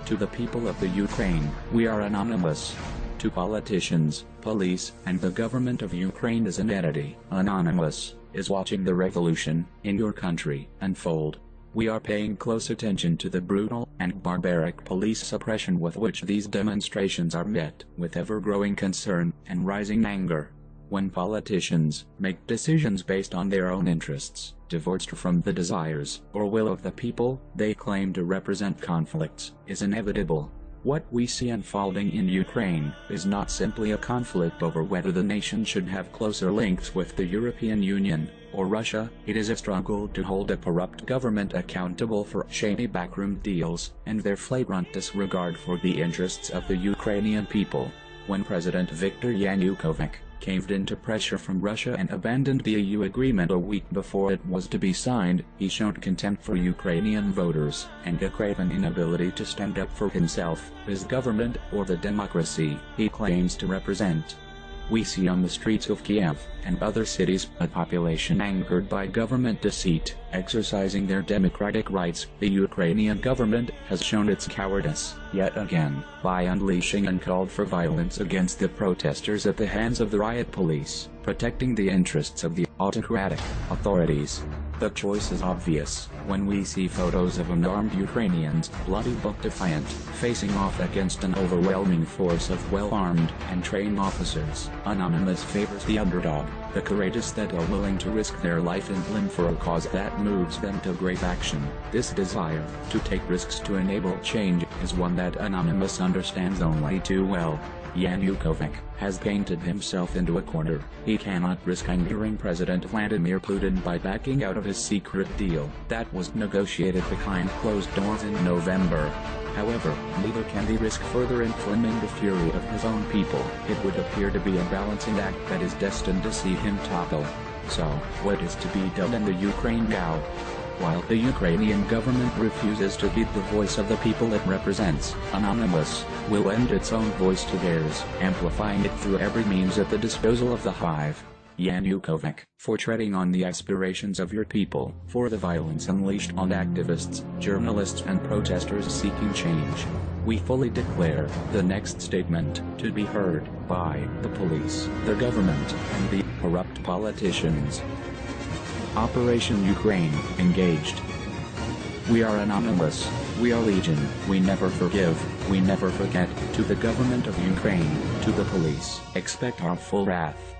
To the people of the Ukraine, we are anonymous. To politicians, police, and the government of Ukraine as an entity, anonymous, is watching the revolution in your country unfold. We are paying close attention to the brutal and barbaric police suppression with which these demonstrations are met with ever-growing concern and rising anger. When politicians make decisions based on their own interests, divorced from the desires or will of the people they claim to represent, conflicts is inevitable. What we see unfolding in Ukraine is not simply a conflict over whether the nation should have closer links with the European Union or Russia. It is a struggle to hold a corrupt government accountable for shady backroom deals and their flagrant disregard for the interests of the Ukrainian people. When President Viktor Yanukovych caved into pressure from Russia and abandoned the EU agreement a week before it was to be signed, he showed contempt for Ukrainian voters and a craven inability to stand up for himself, his government, or the democracy he claims to represent. We see on the streets of Kiev and other cities a population angered by government deceit, exercising their democratic rights. The Ukrainian government has shown its cowardice, yet again, by unleashing uncalled for violence against the protesters at the hands of the riot police, protecting the interests of the autocratic authorities. The choice is obvious when we see photos of unarmed Ukrainians, bloody but defiant, facing off against an overwhelming force of well-armed and trained officers. Anonymous favors the underdog, the courageous that are willing to risk their life and limb for a cause that moves them to great action. This desire to take risks to enable change is one that Anonymous understands only too well. Yanukovych has painted himself into a corner. He cannot risk angering President Vladimir Putin by backing out of his secret deal that was negotiated behind closed doors in November. However, neither can he risk further inflaming the fury of his own people. It would appear to be a balancing act that is destined to see him topple. So, what is to be done in the Ukraine now? While the Ukrainian government refuses to heed the voice of the people it represents, Anonymous will lend its own voice to theirs, amplifying it through every means at the disposal of the hive. Yanukovych, for treading on the aspirations of your people, for the violence unleashed on activists, journalists and protesters seeking change. We fully declare the next statement to be heard by the police, the government, and the corrupt politicians. Operation Ukraine engaged. We are anonymous, we are legion, we never forgive, we never forget. To the government of Ukraine, to the police, expect our full wrath.